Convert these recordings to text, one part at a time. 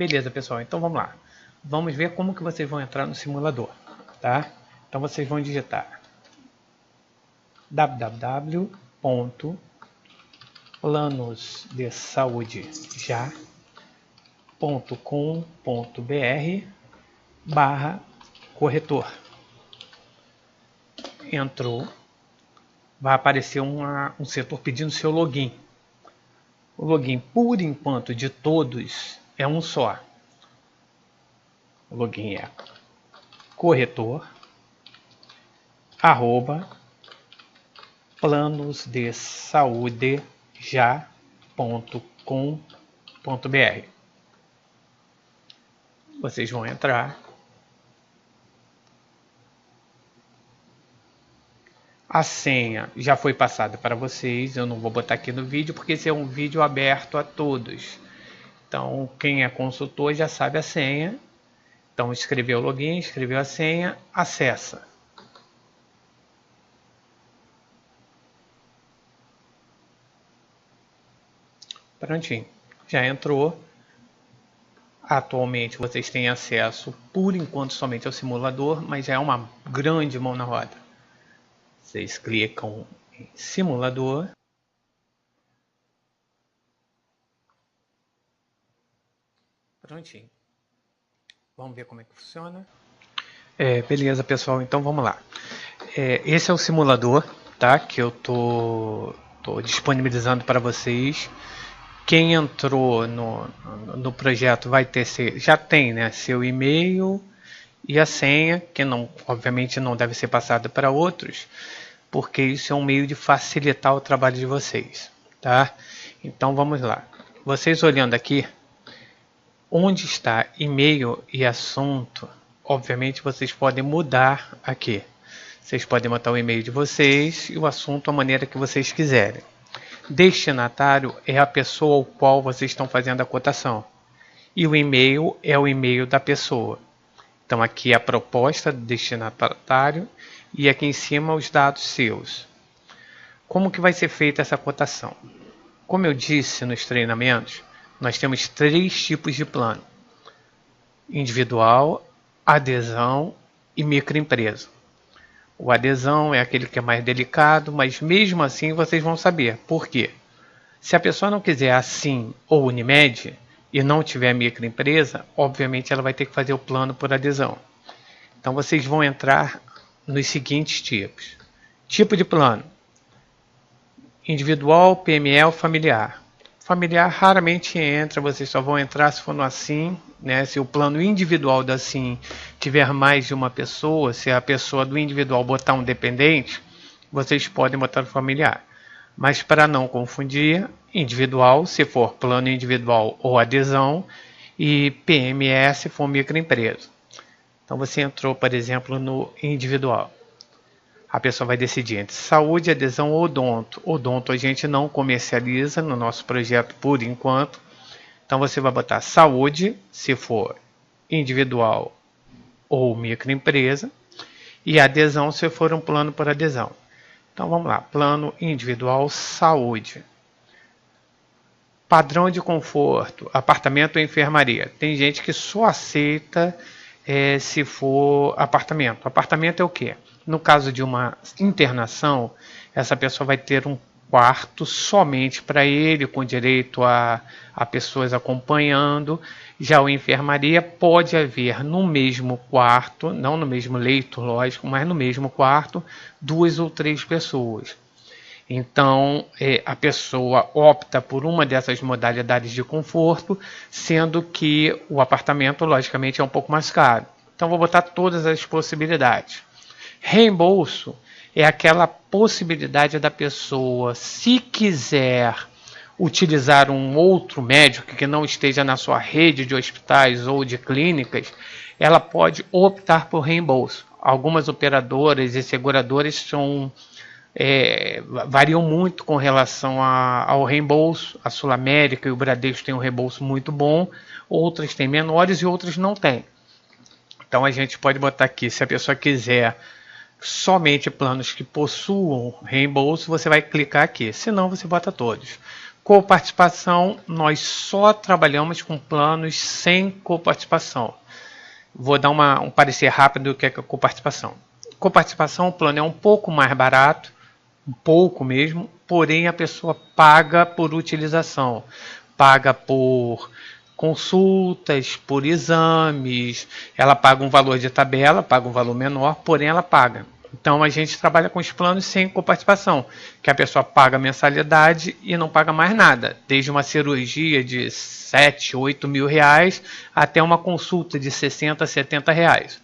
Beleza, pessoal, então vamos lá. Vamos ver como que vocês vão entrar no simulador, tá? Então vocês vão digitar www.planosdesaude.com.br/corretor. Entrou, vai aparecer um setor pedindo seu login. O login, por enquanto, de todos é um só. O login é corretor@planosdesaudeja.com.br. Vocês vão entrar. A senha já foi passada para vocês, eu não vou botar aqui no vídeo porque esse é um vídeo aberto a todos. Então, quem é consultor já sabe a senha. Então, escreveu o login, escreveu a senha, acessa. Prontinho, já entrou. Atualmente vocês têm acesso, por enquanto, somente ao simulador, mas já é uma grande mão na roda. Vocês clicam em simulador. Prontinho. Vamos ver como é que funciona. Beleza, pessoal, então vamos lá. Esse é o simulador, tá? Que eu tô disponibilizando para vocês. Quem entrou no projeto vai ter já tem, né, seu e-mail e a senha, que não, obviamente não deve ser passada para outros, porque isso é um meio de facilitar o trabalho de vocês, tá? Então vamos lá. Vocês olhando aqui, onde está e-mail e assunto, obviamente vocês podem mudar aqui. Vocês podem botar o e-mail de vocês e o assunto a maneira que vocês quiserem. Destinatário é a pessoa ao qual vocês estão fazendo a cotação. E o e-mail é o e-mail da pessoa. Então aqui é a proposta do destinatário e aqui em cima os dados seus. Como que vai ser feita essa cotação? Como eu disse nos treinamentos, nós temos 3 tipos de plano: individual, adesão e microempresa. O adesão é aquele que é mais delicado, mas mesmo assim vocês vão saber. Por quê? Se a pessoa não quiser assim ou Unimed e não tiver microempresa, obviamente ela vai ter que fazer o plano por adesão. Então vocês vão entrar nos seguintes tipos. Tipo de plano: individual, PME ou familiar. Familiar raramente entra, vocês só vão entrar se for no assim, né? Se o plano individual da assim tiver mais de uma pessoa, se a pessoa do individual botar um dependente, vocês podem botar o familiar. Mas para não confundir, individual se for plano individual ou adesão e PME se for microempresa. Então você entrou, por exemplo, no individual. A pessoa vai decidir entre saúde, adesão ou odonto. Odonto a gente não comercializa no nosso projeto por enquanto. Então você vai botar saúde, se for individual ou microempresa. E adesão, se for um plano por adesão. Então vamos lá, plano individual, saúde. Padrão de conforto, apartamento ou enfermaria. Tem gente que só aceita se for apartamento. Apartamento é o quê? No caso de uma internação, essa pessoa vai ter um quarto somente para ele, com direito a pessoas acompanhando. Já o enfermaria pode haver no mesmo quarto, não no mesmo leito, lógico, mas no mesmo quarto, 2 ou 3 pessoas. Então, a pessoa opta por uma dessas modalidades de conforto, sendo que o apartamento, logicamente, é um pouco mais caro. Então, vou botar todas as possibilidades. Reembolso é aquela possibilidade da pessoa, se quiser utilizar um outro médico que não esteja na sua rede de hospitais ou de clínicas, ela pode optar por reembolso. Algumas operadoras e seguradoras variam muito com relação ao reembolso. A Sul América e o Bradesco têm um reembolso muito bom, outras têm menores e outras não têm. Então a gente pode botar aqui, se a pessoa quiser somente planos que possuam reembolso, você vai clicar aqui, senão você bota todos. Coparticipação, nós só trabalhamos com planos sem coparticipação. Vou dar um parecer rápido do que é a coparticipação. Coparticipação, o plano é um pouco mais barato, um pouco mesmo, porém a pessoa paga por utilização, paga por consultas, por exames, ela paga um valor de tabela, paga um valor menor, porém ela paga. Então a gente trabalha com os planos sem coparticipação, que a pessoa paga mensalidade e não paga mais nada, desde uma cirurgia de 7, 8 mil reais até uma consulta de 60, 70 reais.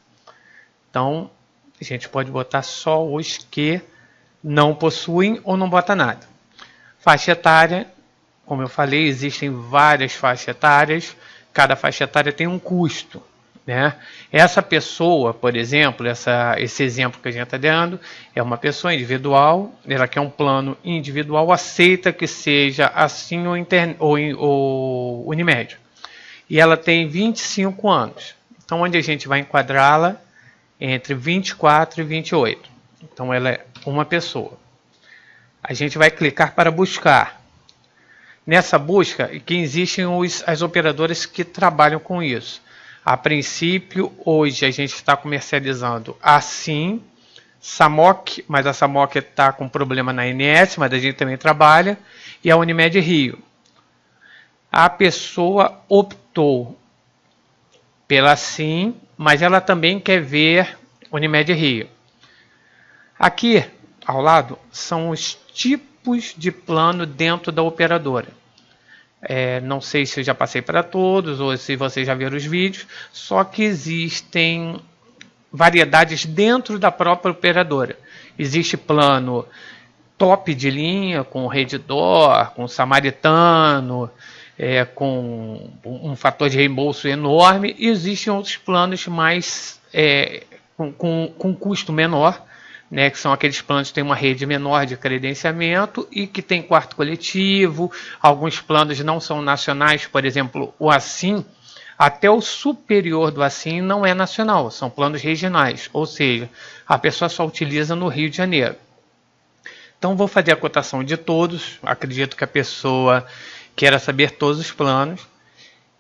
Então a gente pode botar só os que não possuem ou não bota nada. Faixa etária, como eu falei, existem várias faixas etárias, cada faixa etária tem um custo, né? Essa pessoa, por exemplo, esse exemplo que a gente está dando, é uma pessoa individual, ela quer um plano individual, aceita que seja assim ou Unimed. E ela tem 25 anos. Então, onde a gente vai enquadrá-la? Entre 24 e 28. Então, ela é uma pessoa. A gente vai clicar para buscar. Nessa busca, que existem as operadoras que trabalham com isso. A princípio, hoje a gente está comercializando assim, Samok, mas a Samok está com problema na ANS, mas a gente também trabalha, e a Unimed Rio. A pessoa optou pela Sim, mas ela também quer ver Unimed Rio. Aqui, ao lado, são os tipos de plano dentro da operadora. Não sei se eu já passei para todos ou se vocês já viram os vídeos, só que existem variedades dentro da própria operadora. Existe plano top de linha, com Redditor, com Samaritano, com um fator de reembolso enorme, e existem outros planos mais com custo menor, né, que são aqueles planos que têm uma rede menor de credenciamento e que tem quarto coletivo. Alguns planos não são nacionais, por exemplo, o Assim, até o superior do Assim não é nacional, são planos regionais, ou seja, a pessoa só utiliza no Rio de Janeiro. Então vou fazer a cotação de todos, acredito que a pessoa queira saber todos os planos.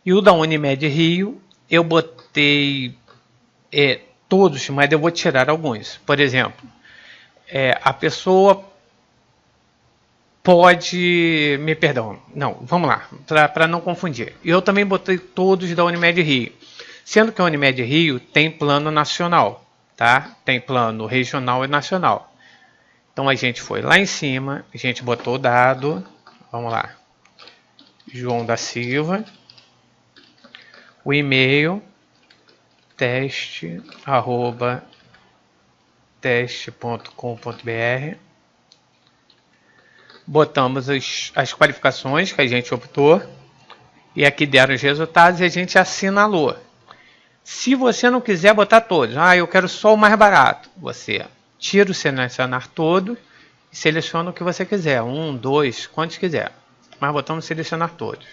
E o da Unimed Rio, eu botei todos, mas eu vou tirar alguns. Por exemplo, a pessoa pode... vamos lá, para não confundir. Eu também botei todos da Unimed Rio. Sendo que a Unimed Rio tem plano nacional, tá? Tem plano regional e nacional. Então a gente foi lá em cima, a gente botou o dado, vamos lá, João da Silva, o e-mail, teste@teste.com.br, botamos as qualificações que a gente optou, e aqui deram os resultados e a gente assinalou. Se você não quiser botar todos, eu quero só o mais barato, você tira o selecionar todo e seleciona o que você quiser, 1, 2, quantos quiser, mas botamos selecionar todos.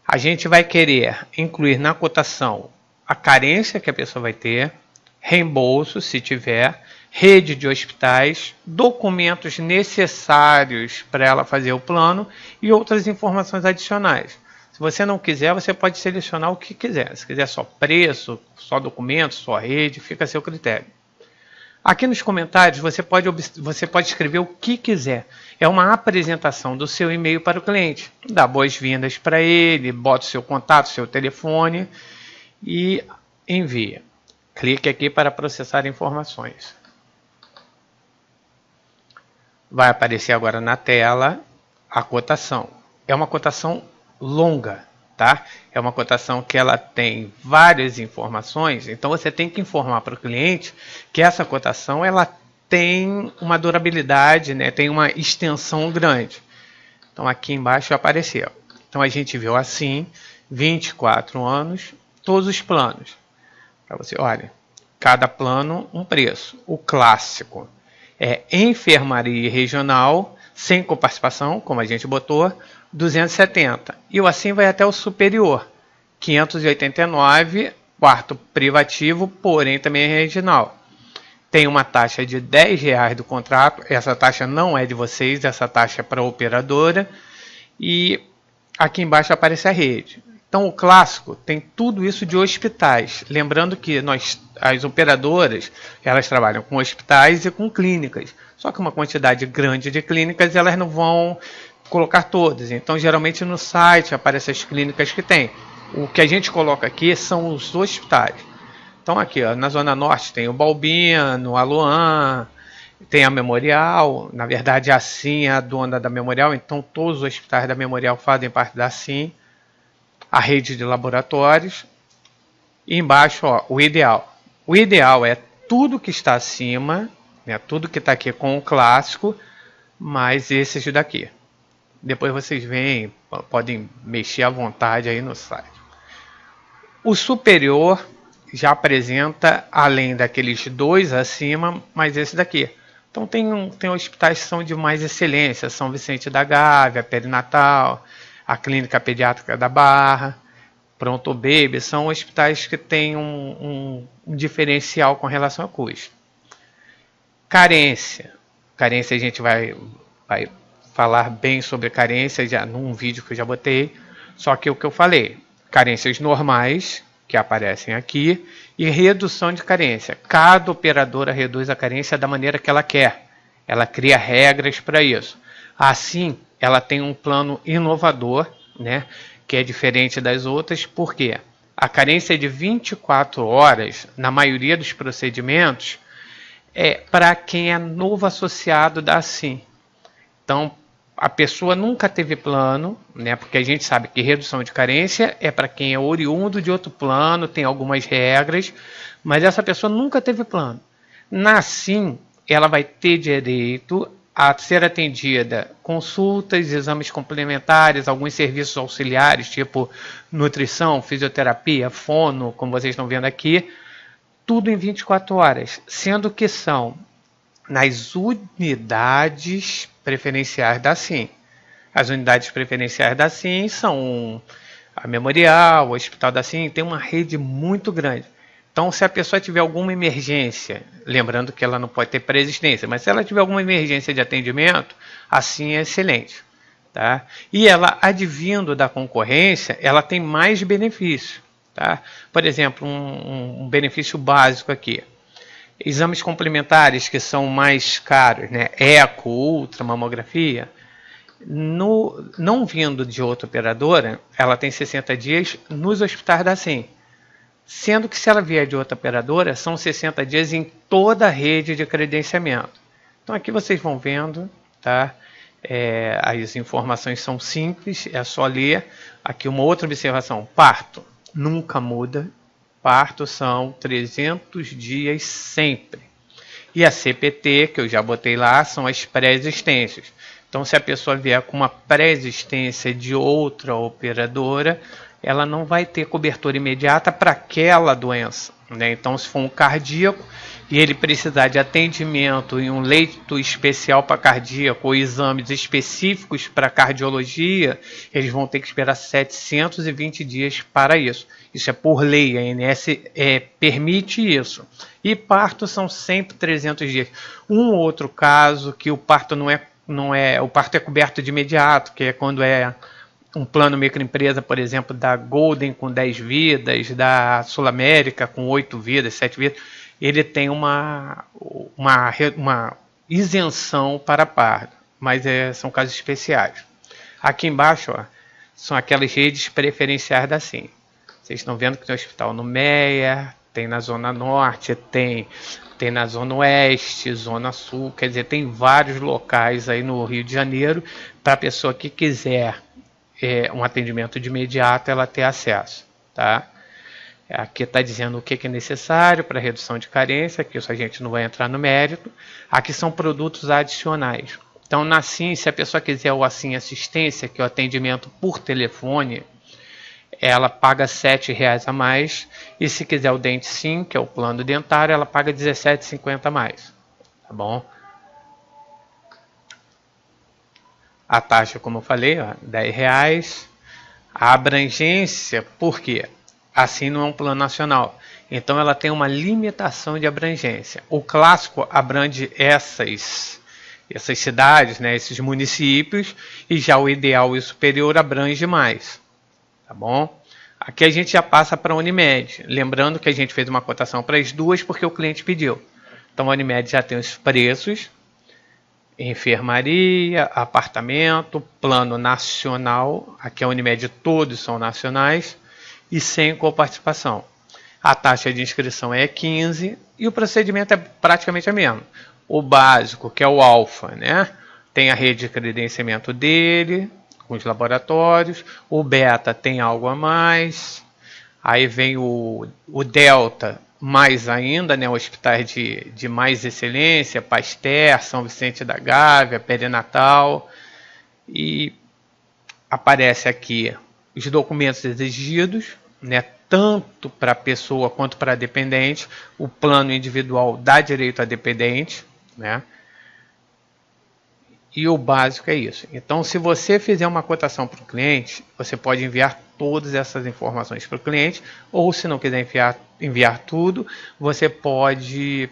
A gente vai querer incluir na cotação a carência que a pessoa vai ter, reembolso se tiver, rede de hospitais, documentos necessários para ela fazer o plano e outras informações adicionais. Se você não quiser, você pode selecionar o que quiser. Se quiser só preço, só documentos, só rede, fica a seu critério. Aqui nos comentários você pode escrever o que quiser. É uma apresentação do seu e-mail para o cliente. Dá boas-vindas para ele, bota o seu contato, seu telefone e envia. Clique aqui para processar informações. Vai aparecer agora na tela a cotação. É uma cotação longa, tá? É uma cotação que ela tem várias informações, então você tem que informar para o cliente que essa cotação ela tem uma durabilidade, né? Tem uma extensão grande. Então aqui embaixo apareceu. Então a gente viu assim, 24 anos, todos os planos. Para você, olha, cada plano um preço. O clássico é enfermaria regional, sem coparticipação, como a gente botou, 270. E o assim vai até o superior, 589, quarto privativo, porém também é regional. Tem uma taxa de R$10 do contrato, essa taxa não é de vocês, essa taxa é para a operadora. e aqui embaixo aparece a rede. Então o clássico tem tudo isso de hospitais. Lembrando que as operadoras, elas trabalham com hospitais e com clínicas. Só que uma quantidade grande de clínicas, elas não vão colocar todas. Então geralmente no site aparecem as clínicas que tem. O que a gente coloca aqui são os hospitais. Então aqui, ó, na Zona Norte tem o Balbino, a Luan, tem a Memorial. Na verdade a Sim é a dona da Memorial, então todos os hospitais da Memorial fazem parte da Sim. A rede de laboratórios. E embaixo, ó, o ideal. O ideal é tudo que está acima, né, tudo que está aqui com o clássico, mais esses daqui. Depois vocês veem, podem mexer à vontade aí no site. O superior já apresenta, além daqueles dois acima, mais esse daqui. Então tem hospitais que são de mais excelência, São Vicente da Gávea, Perinatal, a Clínica Pediátrica da Barra, Pronto Baby, são hospitais que têm um diferencial com relação a custo. Carência. Carência a gente vai falar bem sobre carência já num vídeo que eu já botei. Só que o que eu falei, carências normais, que aparecem aqui, e redução de carência. Cada operadora reduz a carência da maneira que ela quer. Ela cria regras para isso. Assim, ela tem um plano inovador, né, que é diferente das outras, porque a carência de 24 horas, na maioria dos procedimentos, é para quem é novo associado da Sim. Então, a pessoa nunca teve plano, né, porque a gente sabe que redução de carência é para quem é oriundo de outro plano, tem algumas regras, mas essa pessoa nunca teve plano. Na Sim, ela vai ter direito a ser atendida consultas, exames complementares, alguns serviços auxiliares, tipo nutrição, fisioterapia, fono, como vocês estão vendo aqui, tudo em 24 horas, sendo que são nas unidades preferenciais da Sim. As unidades preferenciais da Sim são a Memorial, o Hospital da Sim, tem uma rede muito grande. Então, se a pessoa tiver alguma emergência, lembrando que ela não pode ter pré-existência, mas se ela tiver alguma emergência de atendimento, assim é excelente. Tá? E ela, advindo da concorrência, ela tem mais benefícios. Tá? Por exemplo, um benefício básico aqui. Exames complementares que são mais caros, né? Eco, ultra, mamografia, não vindo de outra operadora, ela tem 60 dias nos hospitais da Sim. Sendo que se ela vier de outra operadora, são 60 dias em toda a rede de credenciamento. Então aqui vocês vão vendo, tá? As informações são simples, é só ler. Aqui uma outra observação, parto nunca muda, parto são 300 dias sempre. E a CPT, que eu já botei lá, são as pré-existências. Então se a pessoa vier com uma pré-existência de outra operadora, ela não vai ter cobertura imediata para aquela doença, né? Então, se for um cardíaco e ele precisar de atendimento em um leito especial para cardíaco ou exames específicos para cardiologia, eles vão ter que esperar 720 dias para isso. Isso é por lei, a ANS permite isso. E parto são sempre 300 dias. Um outro caso que o parto o parto é coberto de imediato, que é quando é um plano microempresa, por exemplo, da Golden com 10 vidas, da Sul América com 8 vidas, 7 vidas, ele tem uma isenção para parto, mas são casos especiais. Aqui embaixo, ó, são aquelas redes preferenciais da Sim. Vocês estão vendo que tem hospital no Meia, tem na Zona Norte, tem na Zona Oeste, Zona Sul, quer dizer, tem vários locais aí no Rio de Janeiro para a pessoa que quiser um atendimento de imediato, ela ter acesso, tá? Aqui está dizendo o que é necessário para redução de carência, que isso a gente não vai entrar no mérito. Aqui são produtos adicionais. Então, na Sim, se a pessoa quiser o Assim Assistência, que é o atendimento por telefone, ela paga R$ 7,00 a mais. E se quiser o Dente Sim, que é o plano dentário, ela paga R$ 17,50 a mais. Tá bom? A taxa, como eu falei, ó, R$10. A abrangência, por quê? Assim não é um plano nacional. Então ela tem uma limitação de abrangência. O clássico abrange essas cidades, né, esses municípios, e já o ideal e superior abrange mais, tá bom? Aqui a gente já passa para a Unimed, lembrando que a gente fez uma cotação para as duas porque o cliente pediu. Então a Unimed já tem os preços, enfermaria, apartamento, plano nacional, aqui a Unimed todos são nacionais, e sem coparticipação. A taxa de inscrição é 15 e o procedimento é praticamente a mesma. O básico, que é o alfa, né? Tem a rede de credenciamento dele, com os laboratórios. O beta tem algo a mais. Aí vem o delta, mais ainda, né? Hospitais de mais excelência, Pasteur, São Vicente da Gávea, perinatal. E aparece aqui os documentos exigidos, né? Tanto para a pessoa quanto para a dependente. O plano individual dá direito a dependente, né? E o básico é isso. Então, se você fizer uma cotação para o cliente, você pode enviar todas essas informações para o cliente, ou se não quiser enviar tudo, você pode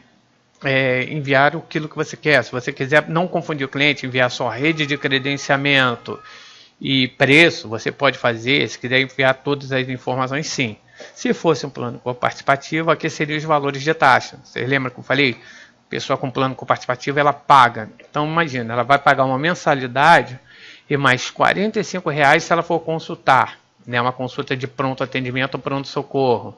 enviar aquilo que você quer. Se você quiser não confundir o cliente, enviar só rede de credenciamento e preço, você pode fazer. Se quiser enviar todas as informações, sim. Se fosse um plano coparticipativo, aqui seriam os valores de taxa. Vocês lembram que eu falei? Pessoa com plano coparticipativo, ela paga. Então, imagina, ela vai pagar uma mensalidade e mais R$45 se ela for consultar, né? Uma consulta de pronto atendimento ou pronto-socorro.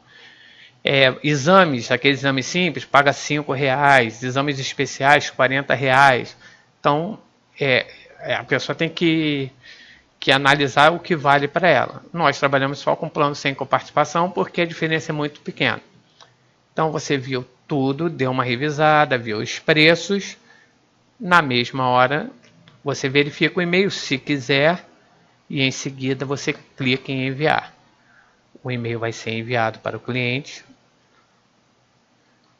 Exames, aqueles exames simples, paga R$5. Exames especiais, R$40. Então, a pessoa tem que analisar o que vale para ela. Nós trabalhamos só com plano sem coparticipação porque a diferença é muito pequena. Então, você viu tudo, deu uma revisada, viu os preços. Na mesma hora, você verifica o e-mail se quiser e em seguida você clica em enviar. O e-mail vai ser enviado para o cliente.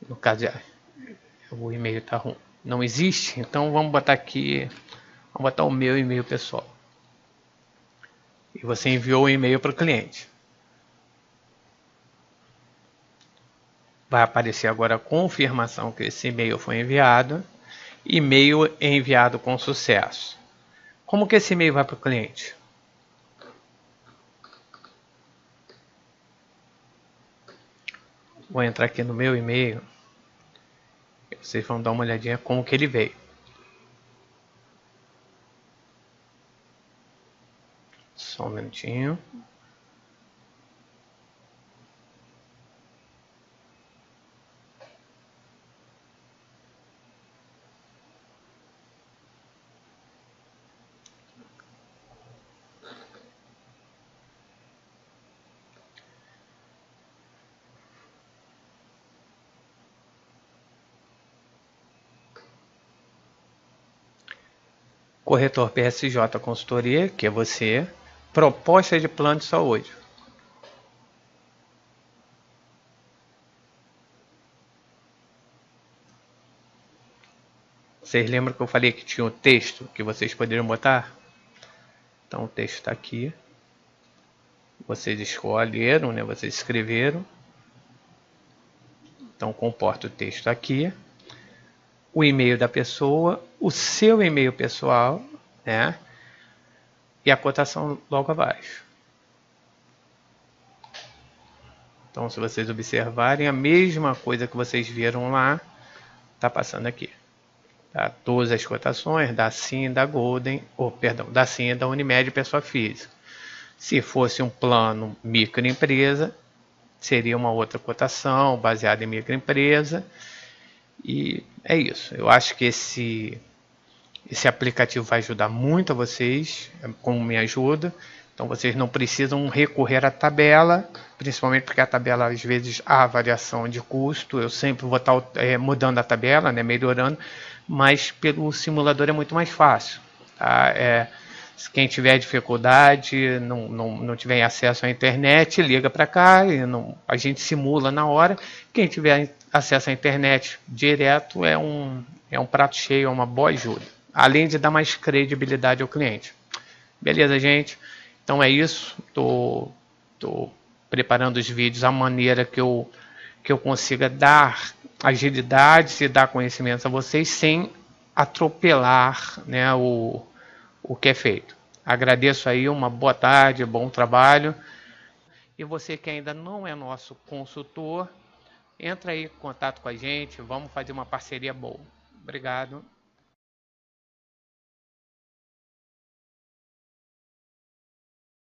No caso, o e-mail não existe, então vamos botar aqui, vamos botar o meu e-mail pessoal. E você enviou o e-mail para o cliente. Vai aparecer agora a confirmação que esse e-mail foi enviado. E-mail enviado com sucesso. Como que esse e-mail vai para o cliente? Vou entrar aqui no meu e-mail. Vocês vão dar uma olhadinha como que ele veio. Só um minutinho. Corretor PSJ Consultoria, que é você. Proposta de plano de saúde. Vocês lembram que eu falei que tinha um texto que vocês poderiam botar? Então o texto está aqui. Vocês escolheram, né? Vocês escreveram. Então comporta o texto aqui. O e-mail da pessoa, o seu e-mail pessoal, né? E a cotação logo abaixo. Então, se vocês observarem, a mesma coisa que vocês viram lá, está passando aqui. Tá? Todas as cotações da SIM, da Golden, da SIM e da Unimed, pessoa física. Se fosse um plano microempresa, seria uma outra cotação baseada em microempresa. E é isso. Eu acho que esse aplicativo vai ajudar muito a vocês, como me ajuda. Então vocês não precisam recorrer à tabela, principalmente porque a tabela às vezes há variação de custo. Eu sempre vou estar mudando a tabela, né, melhorando, mas pelo simulador é muito mais fácil. Tá? Quem tiver dificuldade, não tiver acesso à internet, liga para cá, a gente simula na hora. Quem tiver acesso à internet direto é um prato cheio, é uma boa ajuda. Além de dar mais credibilidade ao cliente. Beleza, gente? Então é isso. Tô preparando os vídeos da maneira que eu consiga dar agilidade e dar conhecimento a vocês sem atropelar, né, o que é feito. Agradeço aí, uma boa tarde, bom trabalho. E você que ainda não é nosso consultor, entra aí em contato com a gente, vamos fazer uma parceria boa. Obrigado.